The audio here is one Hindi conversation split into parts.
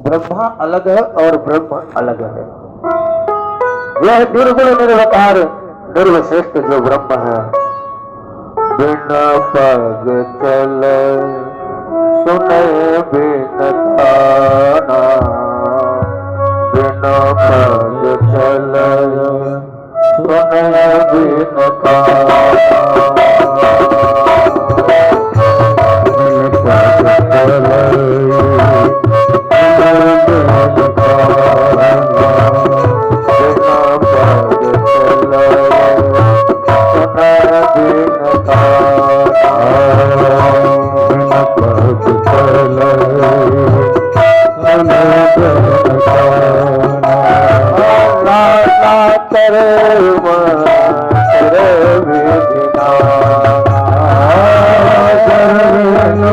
ब्रह्मा अलग है और ब्रह्म अलग है। यह निर्गुण निर्विकार निर्विशिष्ट जो ब्रह्म है, बिना पग चल सुने बिन खाना, बिना पग चल सुने बिन खाना, बिन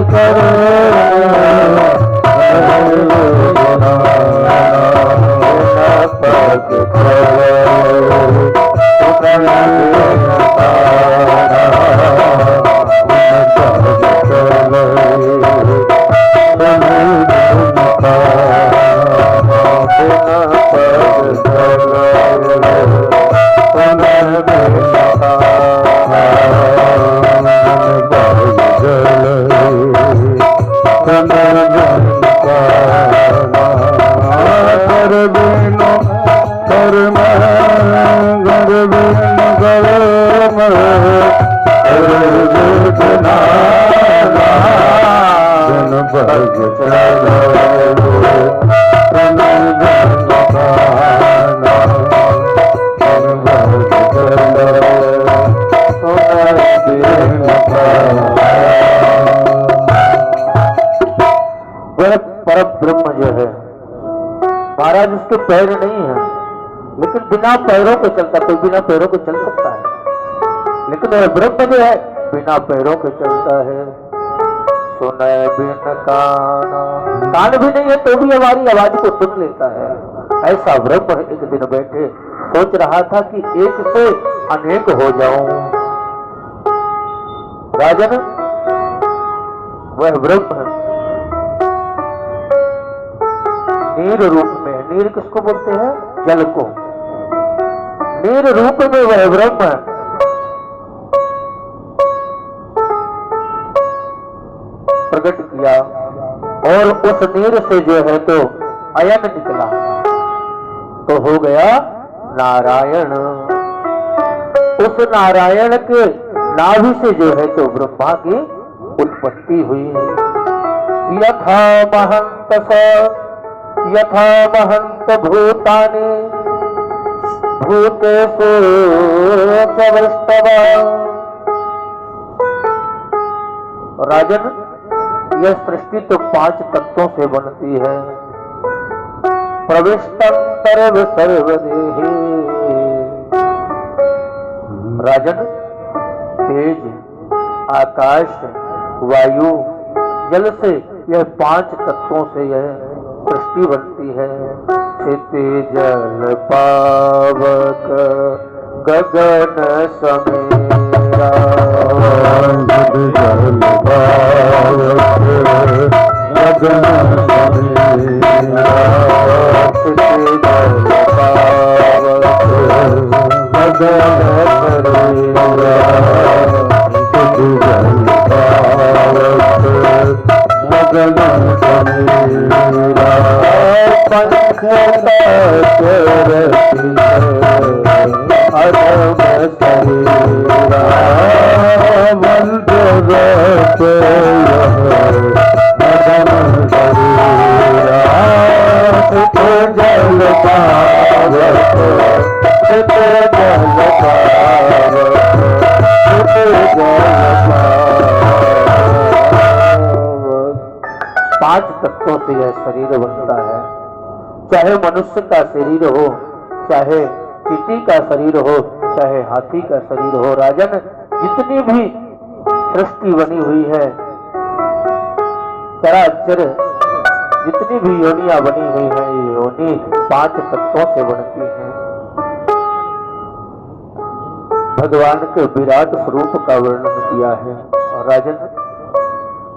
पग महाराज उसके पैर नहीं है, लेकिन बिना पैरों को चलता। कोई बिना पैरों को चल सकता है, लेकिन वह ब्रह्म जो है बिना पैरों के चलता है। सुने बिन काना, कान भी नहीं है तो भी हमारी आवाज को सुन लेता है। ऐसा ब्रह्म एक दिन बैठे सोच रहा था कि एक से अनेक हो जाऊं। राजन, वह ब्रह्म नीर रूप में, नीर किसको बोलते हैं? जल को। नीर रूप में वह ब्रह्म प्रकट किया और उस नीर से जो है तो अयन निकला तो हो गया नारायण। उस नारायण के नाभि से जो है तो ब्रह्मा की उत्पत्ति हुई। यथा महंत भूतानि भूतेषु प्रविष्टव। राजन, यह सृष्टि तो 5 तत्वों से बनती है। प्रविष्टं सर्वदेहि। राजन, तेज, आकाश, वायु, जल से यह 5 तत्वों से यह सृष्टि बनती है। क्षितिज जल पावक गगन समेरा, जल पावक गगन समेरा, क्षितिज जल पावक गगन समेरा, क्षितिज जल पावक गगन समेरा, पंख अधम शरीरा, मंत्र मदन शरीरा, चित जल पावक, चित जल पावक, चित जल पावक। 5 तत्वों से यह शरीर बनता है। चाहे मनुष्य का शरीर हो, चाहे चींटी का शरीर हो, चाहे हाथी का शरीर हो। राजन, जितनी भी सृष्टि बनी हुई है, चराचर जितनी भी योनियां बनी हुई है, ये योनि 5 तत्वों से बनती है। भगवान के विराट स्वरूप का वर्णन किया है। और राजन,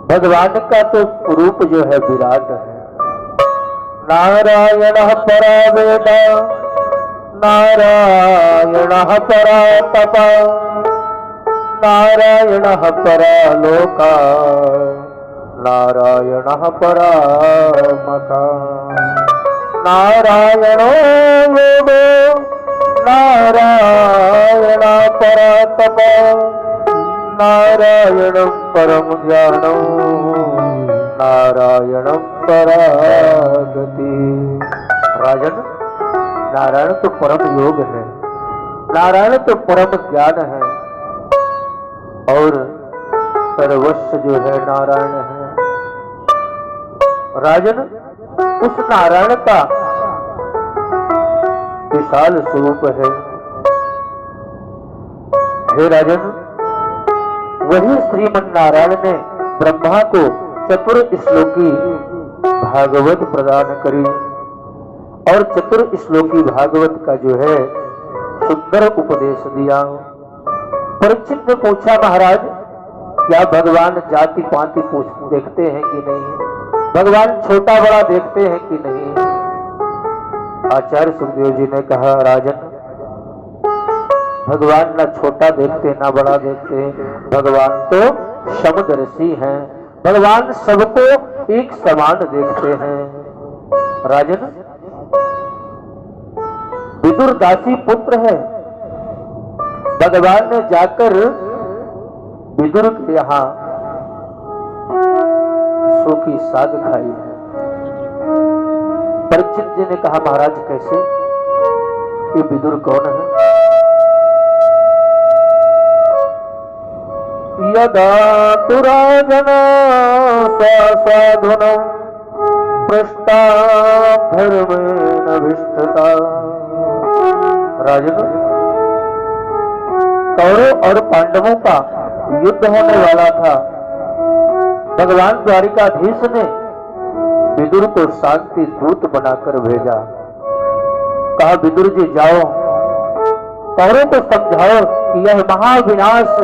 भगवान का तो स्वरूप जो है विराट है। नारायणः परा वेद नारायणः परा तप नारायणः परा लोका नारायणः परा मता नारायणो वेदो नारायण परा तप नारायणं परम ज्ञानं नारायणं परा गति। राजन, नारायण तो परम योग है, नारायण तो परम ज्ञान है और सर्वस्व जो है नारायण है। राजन, उस नारायण का विशाल स्वरूप है। हे राजन, वही श्रीमन नारायण ने ब्रह्मा को चतुर श्लोकी भागवत प्रदान करी और चतुर श्लोकी भागवत का जो है सुंदर उपदेश दिया। परीक्षित ने पूछा, महाराज क्या भगवान जाति पाति देखते हैं कि नहीं, भगवान छोटा बड़ा देखते हैं कि नहीं। आचार्य सुखदेव जी ने कहा, राजन भगवान न छोटा देखते न बड़ा देखते, भगवान तो समदर्शी हैं, भगवान सबको एक समान देखते हैं। राजन, विदुर दासी पुत्र है, भगवान ने जाकर विदुर के यहाँ सूखी साग खाई है। परीक्षित जी ने कहा, महाराज कैसे, ये विदुर कौन है। यदा तु राजन साधुनं पृष्ठा धर्मेण विष्ठता। राजन, कौरव और पांडवों का युद्ध होने वाला था। भगवान द्वारिकाधीश ने विदुर को शांति दूत बनाकर भेजा। कहा, विदुर जी जाओ, कौरव को समझाओ कि यह महाविनाश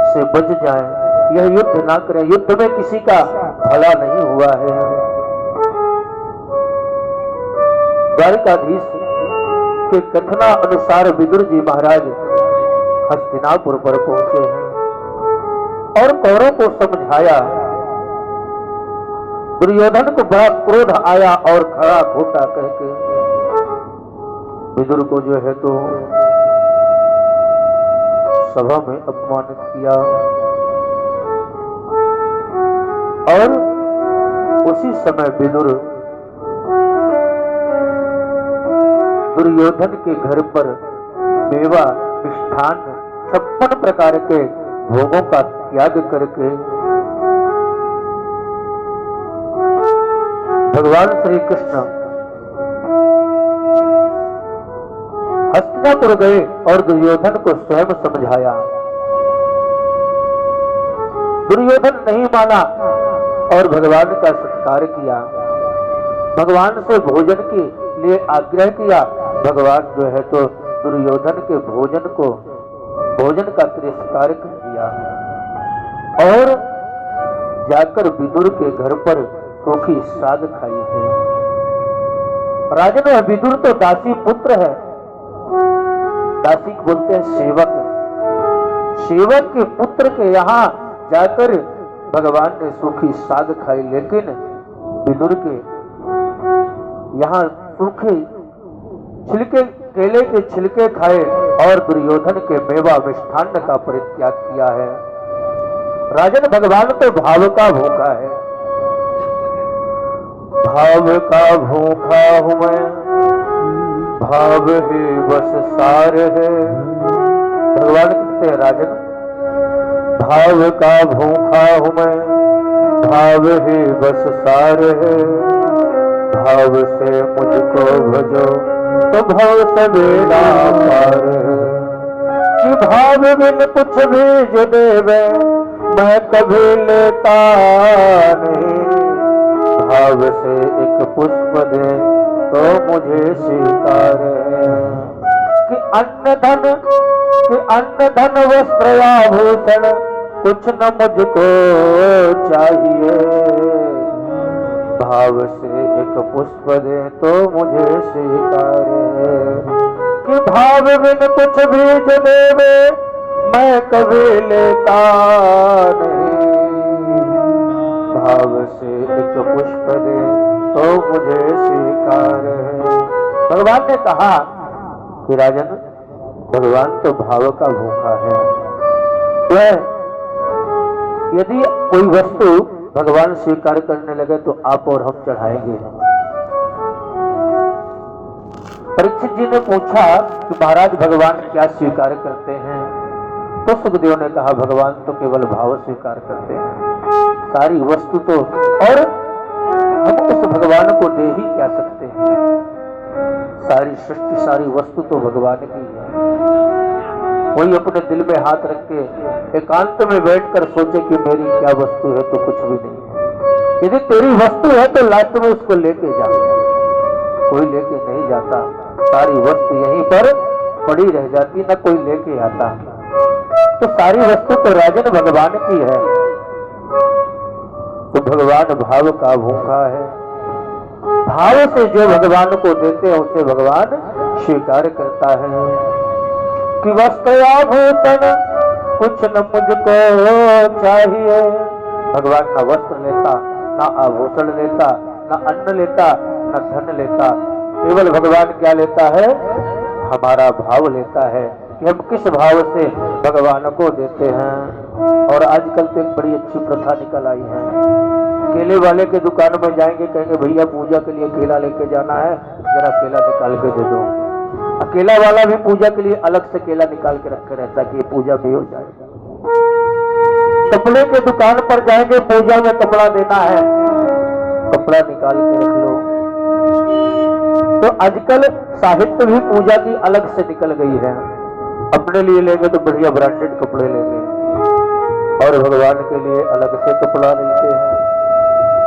से बच जाए, यह युद्ध ना करें, युद्ध में किसी का भला नहीं हुआ है। द्वारिकाधीश के कथना अनुसार विदुर जी महाराज हस्तिनापुर पर पहुंचे हैं और कौरव को समझाया। दुर्योधन को बड़ा क्रोध आया और खड़ा खोटा कहके विदुर को जो है तो सभा में अपमानित किया और उसी समय विदुर दुर्योधन के घर पर मेवा मिष्ठान 56 प्रकार के भोगों का त्याग करके भगवान श्री कृष्ण हस्तिनापुर गए और दुर्योधन को स्वयं समझाया। दुर्योधन नहीं माना और भगवान का सत्कार किया, भगवान से भोजन के लिए आग्रह किया। भगवान जो है तो दुर्योधन के भोजन का तिरस्कार कर दिया और जाकर विदुर के घर पर सूखी साग खाई है। राजन, विदुर तो दासी पुत्र है, दासी बोलते हैं सेवक, सेवक के पुत्र के यहाँ जाकर भगवान ने सूखी साग खाई, लेकिन विदुर के यहाँ सूखे छिलके, केले के छिलके खाए और दुर्योधन के मेवा मिष्ठान्न का परित्याग किया है। राजन, भगवान तो भाव का भूखा है, भाव का भूखा हूं मैं, भाव ही बस सार है। भगवान कहते हैं, राजन भाव का भूखा हूं मैं, भाव ही बस सार है। भाव से मुझको भजो तो भव से बेड़ा पार है। कि भाव बिन कुछ भी जो देवे मैं कभी लेता नहीं, भाव से एक पुष्प दे तो मुझे स्वीकार है। कि अन्न धन वस्त्र आभूषण कुछ न मुझको चाहिए, भाव से एक पुष्प दे तो मुझे स्वीकार है कि भाव बिन कुछ भी जो देवे मैं कभी लेता नहीं। भाव से एक पुष्प दे तो मुझे स्वीकार है। भगवान ने कहा कि राजन, भगवान तो भाव का भूखा है। वह यदि कोई वस्तु भगवान स्वीकार करने लगे तो आप और हम चढ़ाएंगे। परीक्षित जी ने पूछा कि महाराज भगवान क्या स्वीकार करते हैं? तो सुखदेव ने कहा भगवान तो केवल भाव स्वीकार करते हैं, सारी वस्तु तो, और हम उस भगवान को दे ही क्या सकते हैं? सारी सृष्टि सारी वस्तु तो भगवान की है। कोई अपने दिल में हाथ रख के एकांत में बैठकर सोचे कि मेरी क्या वस्तु है, तो कुछ भी नहीं है। यदि तेरी वस्तु है तो लास्ट में उसको लेके जा, कोई लेके नहीं जाता। सारी वस्तु यहीं पर पड़ी रह जाती, ना कोई लेके आता। तो सारी वस्तु तो राजन भगवान की है। तो भगवान भाव का भूखा है। भाव से जो भगवान को देते हैं उसे भगवान स्वीकार करता है कि वस्तया भूतन कुछ न मुझको चाहिए। भगवान ना वस्त्र लेता, ना आभूषण लेता, ना अन्न लेता, ना धन लेता। केवल भगवान क्या लेता है? हमारा भाव लेता है कि हम किस भाव से भगवान को देते हैं। और आजकल तो एक बड़ी अच्छी प्रथा निकल आई है। केले वाले के दुकान में जाएंगे, कहेंगे भैया पूजा के लिए केला लेके जाना है, जरा केला निकाल के दे दो। अकेला वाला भी पूजा के लिए अलग से केला निकाल के रखे रहता है कि ये पूजा भी हो जाएगा। कपड़े के दुकान पर जाएंगे, पूजा में कपड़ा देना है, कपड़ा निकाल के रख लो। तो आजकल साहित्य भी पूजा की अलग से निकल गई है। अपने लिए लेंगे तो बढ़िया ब्रांडेड कपड़े लेंगे, और भगवान के लिए अलग से कपड़ा लेते हैं।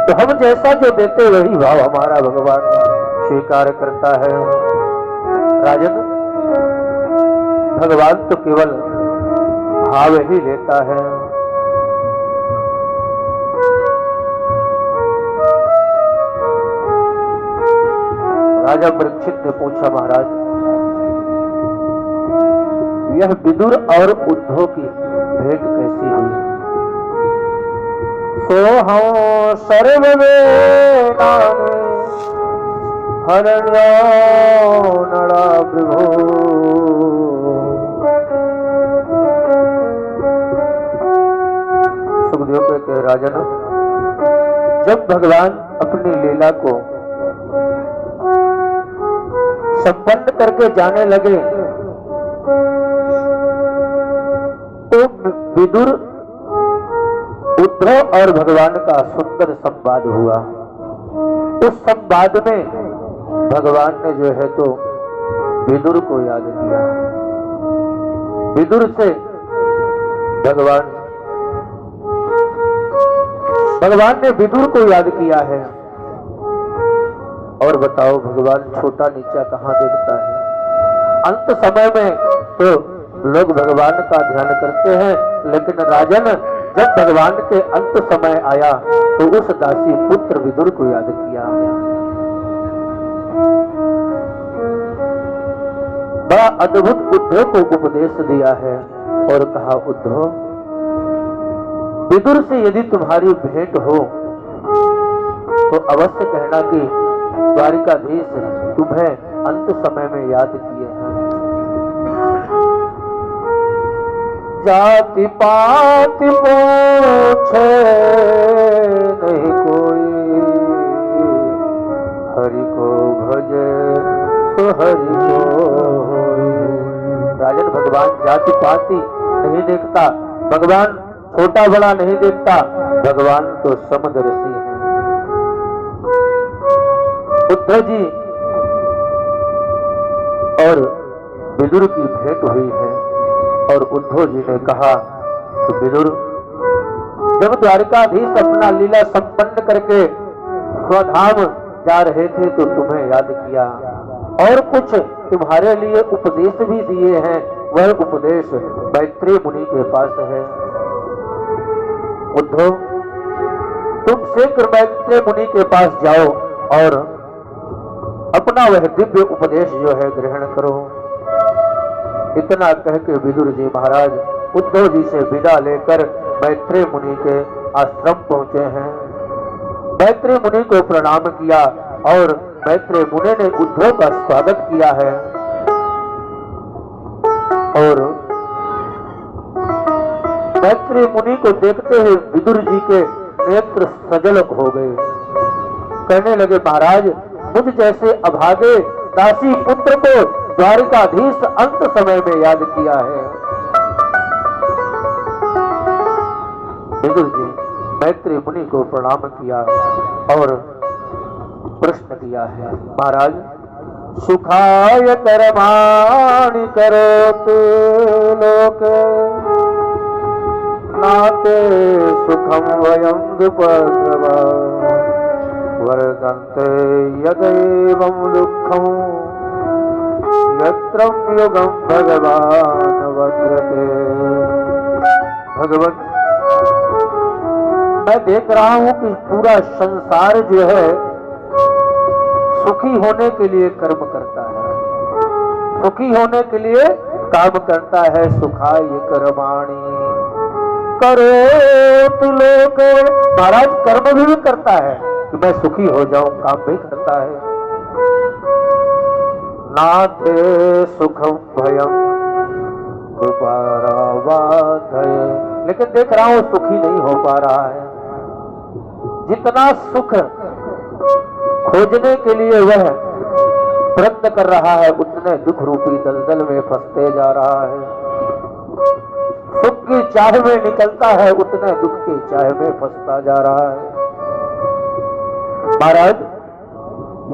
तो हम जैसा जो देते वही भाव हमारा भगवान स्वीकार करता है। राजन, भगवान तो केवल भाव ही लेता है। राजा परीक्षित ने पूछा महाराज, यह विदुर और उद्धव की भेंट कैसी हुई? सोहं सर्व में हरण्यो नड़ा विभो। सुखदेव पे कहे राजन, जब भगवान अपनी लीला को संपन्न करके जाने लगे तो विदुर, उद्धव और भगवान का सुंदर संवाद हुआ। उस संवाद में भगवान ने जो है तो विदुर को याद किया। विदुर से भगवान ने विदुर को याद किया है। और बताओ भगवान छोटा नीचा कहाँ देखता है? अंत समय में तो लोग भगवान का ध्यान करते हैं, लेकिन राजन जब भगवान के अंत समय आया तो उस दासी पुत्र विदुर को याद किया। बड़ा अद्भुत उद्धव को उपदेश दिया है और कहा, उद्धव, विदुर से यदि तुम्हारी भेंट हो तो अवश्य कहना कि द्वारिकाधीश तुम्हें अंत समय में याद किए हैं। जाति पाति पूछे नहीं कोई, हरि को भजे तो हरि को होई। राजन, भगवान जाति पाति नहीं देखता, भगवान छोटा बड़ा नहीं देखता, भगवान तो समदर्शी है। उद्धव जी और विदुर की भेंट हुई है और उद्धव जी ने कहा कि विदुर, जब द्वारिकाधीश अपना लीला संपन्न करके स्वधाम जा रहे थे तो तुम्हें याद किया और कुछ तुम्हारे लिए उपदेश भी दिए हैं। वह उपदेश मैत्रेय मुनि के पास है। उद्धव, तुम शीघ्र मैत्रेय मुनि के पास जाओ और अपना वह दिव्य उपदेश जो है ग्रहण करो। इतना कह के विदुर जी महाराज उद्धव जी से विदा लेकर मैत्रेय मुनि के आश्रम पहुंचे हैं। मैत्रेय मुनि को प्रणाम किया और मैत्रेय मुनि ने उद्धव का स्वागत किया है और मैत्रेय मुनि को देखते हुए विदुर जी के नेत्र सजल हो गए। कहने लगे महाराज मुझ जैसे अभागे दासी पुत्र को द्वारिकाधीश अंत समय में याद किया है। विदुर जी मैत्रेय मुनि को प्रणाम किया और प्रश्न किया है महाराज सुखाय कर्माणि करोतु लोके नाते सुखम वयं दुपद्रवा वर्धन्ते यदैवं दुःखं यत्र युगं भगवान् वद्रते। भगवत मैं देख रहा हूं कि पूरा संसार जो है सुखी होने के लिए कर्म करता है, सुखी होने के लिए काम करता है। सुखाय कर्माणि करोतु लोके महाराज कर्म भी करता है कि मैं सुखी हो जाऊं, काम भी करता है। नाते सुखम भयम दुपारावाधये लेकिन देख रहा हूं सुखी नहीं हो पा रहा है। जितना सुख खोजने के लिए वह प्रयत्न कर रहा है उतने दुख रूपी दलदल में फंसते जा रहा है। सुख की चाह में निकलता है उतने दुख की चाह में फंसता जा रहा है। महाराज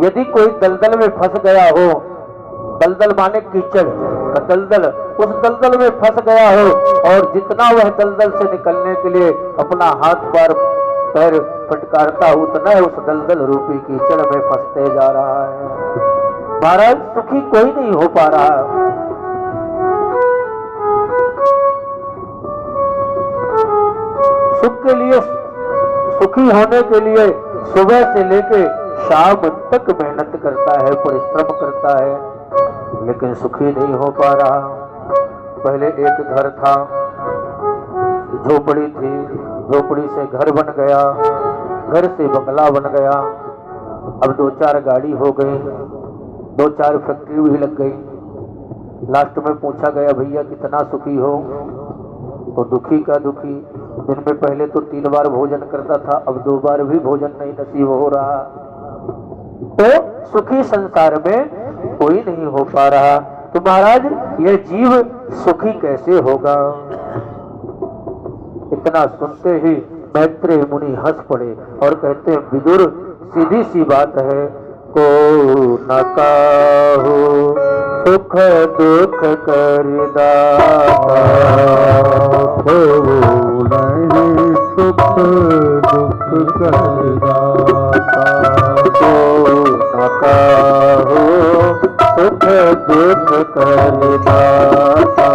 यदि कोई दलदल में फंस गया हो, दलदल माने कीचड़ का दलदल, उस दलदल में फंस गया हो और जितना वह दलदल से निकलने के लिए अपना हाथ पैर फटकारता उतना उस दलदल रूपी कीचड़ में फंसते जा रहा है। महाराज सुखी कोई नहीं हो पा रहा। सुख के लिए सुखी होने के लिए सुबह से लेके शाम तक मेहनत करता है, परिश्रम करता है, लेकिन सुखी नहीं हो पा रहा। पहले एक घर था, झोपड़ी थी, झोपड़ी से घर बन गया, घर से बंगला बन गया, अब 2-4 गाड़ी हो गई, 2-4 फैक्ट्री भी लग गई। लास्ट में पूछा गया भैया कितना सुखी हो, तो दुखी का दुखी। दिन में पहले तो 3 बार भोजन करता था, अब 2 बार भी भोजन नहीं नसीब हो रहा। तो सुखी संसार में कोई नहीं हो पा रहा। तो महाराज यह जीव सुखी कैसे होगा? इतना सुनते ही मैत्रेय मुनि हंस पड़े और कहते विदुर सीधी सी बात है, को न काहू सुख दुख कर दाता, नहीं सुख दुख कर दाता, को न काहू सुख दुख कर दाता,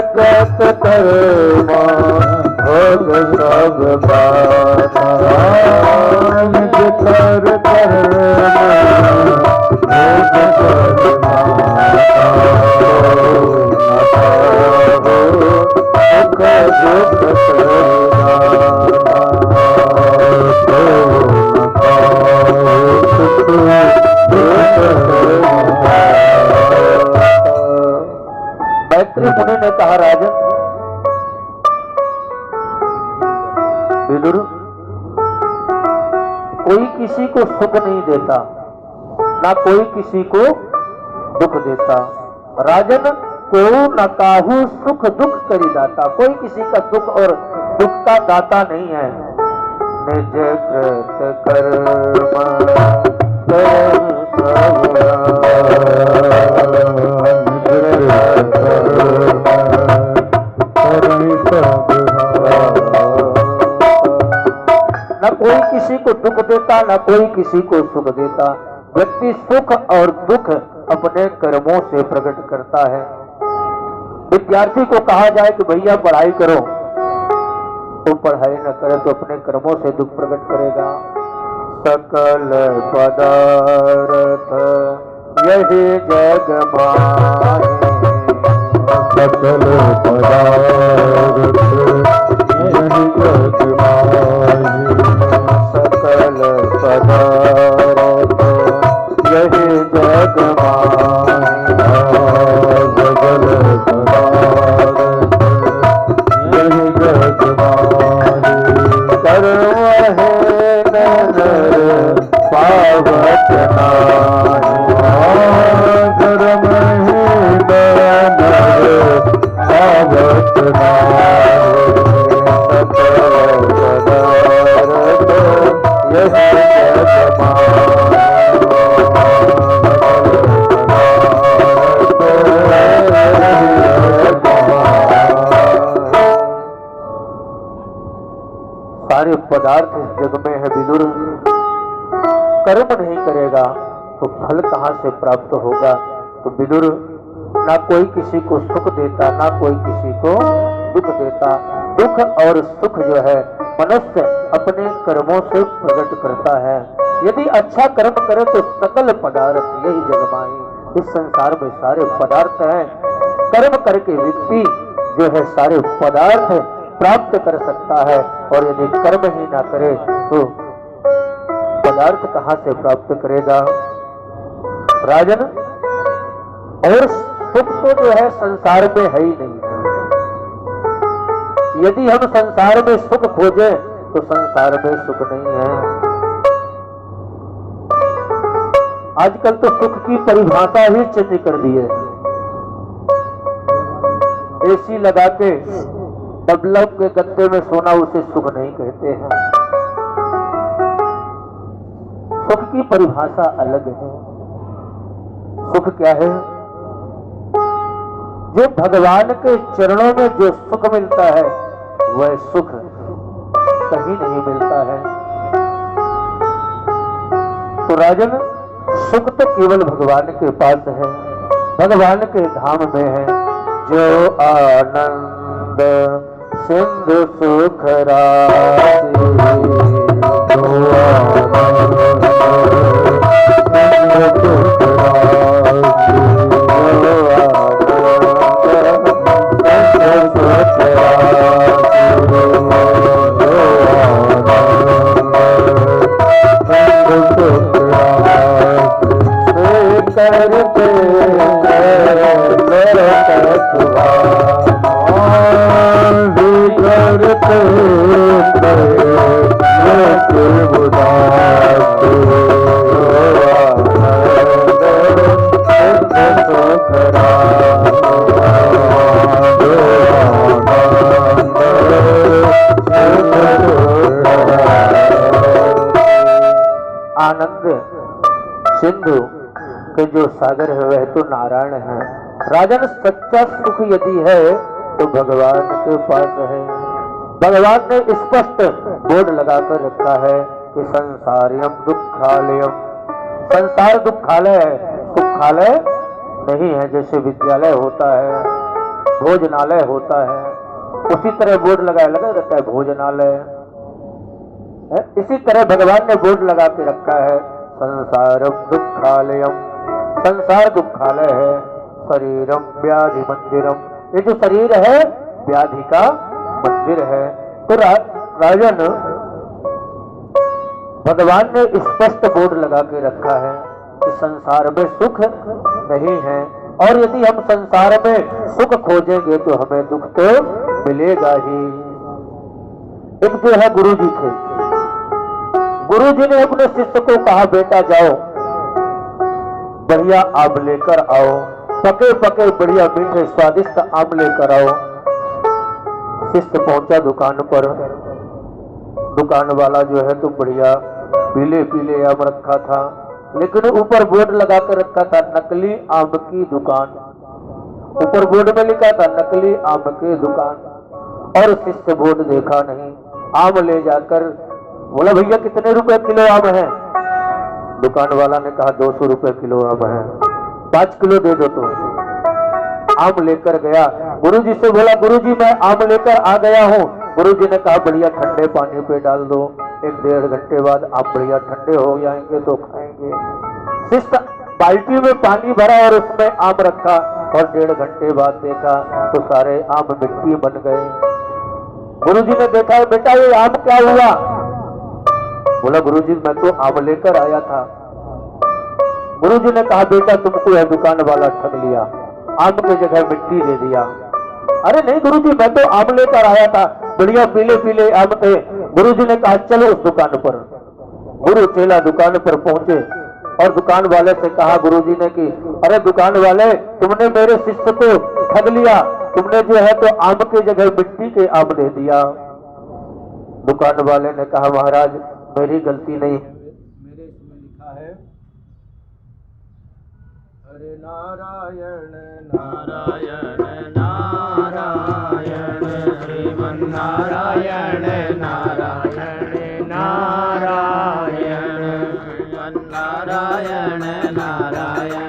जगत कर्मा भोग सब बाता, कर कर्मा भोग सब मैत्रेय मुनि ने कहा राजन विदुर, कोई किसी को सुख नहीं देता, ना कोई किसी को दुख देता। राजन को न काहू सुख दुख करी दाता, कोई किसी का सुख और दुख का दाता नहीं है। निज कृत कर्म न कोई किसी को दुख देता, न कोई किसी को सुख देता। व्यक्ति सुख और दुख अपने कर्मों से प्रकट करता है। विद्यार्थी को कहा जाए कि भैया पढ़ाई करो, तो पढ़ाई न करे तो अपने कर्मों से दुख प्रकट करेगा। सकल पदार्थ यही जग माहे, सकल पदार्थ यही जग माहे, सकल पदार्थ यही जग माहे, सकल पदार्थ यही जग माहे। कर्म है नर पावत नाहि, कर्म है नर पावत नाहि, सकल पदार्थ यही जग माहे, सारे पदार्थ इस जग में है विदुर। कर्म नहीं करेगा तो फल कहां से प्राप्त होगा। तो विदुर ना कोई किसी को सुख देता, ना कोई किसी को दुख देता। दुख और सुख जो है मनुष्य अपने कर्मों से प्रकट करता है। यदि अच्छा कर्म करे तो सकल पदार्थ यही जग माही। इस संसार में सारे पदार्थ हैं। कर्म करके व्यक्ति जो है सारे पदार्थ प्राप्त कर सकता है, और यदि कर्म ही ना करे तो पदार्थ कहां से प्राप्त करेगा। राजन, और सुख तो जो है संसार में है ही नहीं। यदि हम संसार में सुख खोजें तो संसार में सुख नहीं है। आजकल तो सुख की परिभाषा ही चेंज कर दी है। एसी लगा के बल्ब के गद्दे में सोना उसे सुख नहीं कहते हैं। सुख की परिभाषा अलग है। सुख क्या है? जो भगवान के चरणों में जो सुख मिलता है वह सुख कहीं नहीं मिलता है। तो राजन, सुख तो केवल भगवान के पास है, भगवान के धाम में है। जो आनंद सिंधु सुख राशि, जो आनंद सिंधु सुख राशि, जो आनंद सिंधु सुख राशि, जो आनंद सिंधु सुख राशि, करते आनंद सिंधु के जो सागर है वह तो नारायण है। राजन, सच्चा सुख यदि है तो भगवान के पास है। भगवान ने स्पष्ट बोर्ड लगाकर रखा है कि संसारियम दुखालयम, संसार दुखालय है, सुखालय नहीं है। जैसे विद्यालय होता है, भोजनालय होता है, उसी तरह बोर्ड लगा रहता है भोजनालय है। इसी तरह भगवान ने बोर्ड लगा के रखा है संसारम दुखालयम, संसार दुखालय है। शरीरम व्याधि मंदिरम, ये जो शरीर है व्याधि का मंदिर है। तो राजन, भगवान ने स्पष्ट बोर्ड लगा के रखा है कि संसार में सुख नहीं है, और यदि हम संसार में सुख खोजेंगे तो हमें दुख तो मिलेगा ही। एक जो है गुरु जी थे, गुरु जी ने अपने शिष्य को कहा, बेटा जाओ बढ़िया आम लेकर आओ, पके पके बढ़िया मीठे स्वादिष्ट आम लेकर आओ। शिष्य पहुंचा दुकान पर, दुकान वाला जो है तो बढ़िया पीले पीले आम रखा था, लेकिन ऊपर बोर्ड लगा कर रखा था नकली आम की दुकान। ऊपर बोर्ड में लिखा था नकली आम की दुकान। और शिष्य बोर्ड देखा नहीं, आम ले जाकर बोला, भैया कितने रुपए किलो आम है? दुकान वाला ने कहा 200 रुपए किलो आम है, 5 किलो दे दो। तो आम लेकर गया, गुरुजी से बोला गुरुजी मैं आम लेकर आ गया हूँ। गुरुजी ने कहा बढ़िया ठंडे पानी पे डाल दो, 1-1.5 घंटे बाद आप बढ़िया ठंडे हो जाएंगे तो खाएंगे। शिष्य बाल्टी में पानी भरा और उसमें आम रखा और 1.5 घंटे बाद देखा तो सारे आम मिट्टी बन गए। गुरुजी ने देखा बेटा ये आम क्या हुआ? बोला गुरुजी मैं तो आम लेकर आया था। गुरुजी ने कहा बेटा तुमको यह दुकान वाला ठग लिया, आम की जगह मिट्टी दे दिया। अरे नहीं गुरुजी मैं तो आम लेकर आया था, बढ़िया पीले पीले आम थे। गुरुजी ने कहा चलो उस दुकान पर। गुरु चेला दुकान पर पहुंचे और दुकान वाले से कहा गुरुजी ने कि अरे दुकान वाले तुमने मेरे शिष्य को ठग लिया, तुमने जो है तो आम की जगह मिट्टी के आम दे दिया। दुकान वाले ने कहा महाराज मेरी गलती नहीं, मेरे इसमें लिखा है हरे नारायण नारायण नारायण श्रीमन नारायण नारायण नारायण श्रीमन नारायण नारायण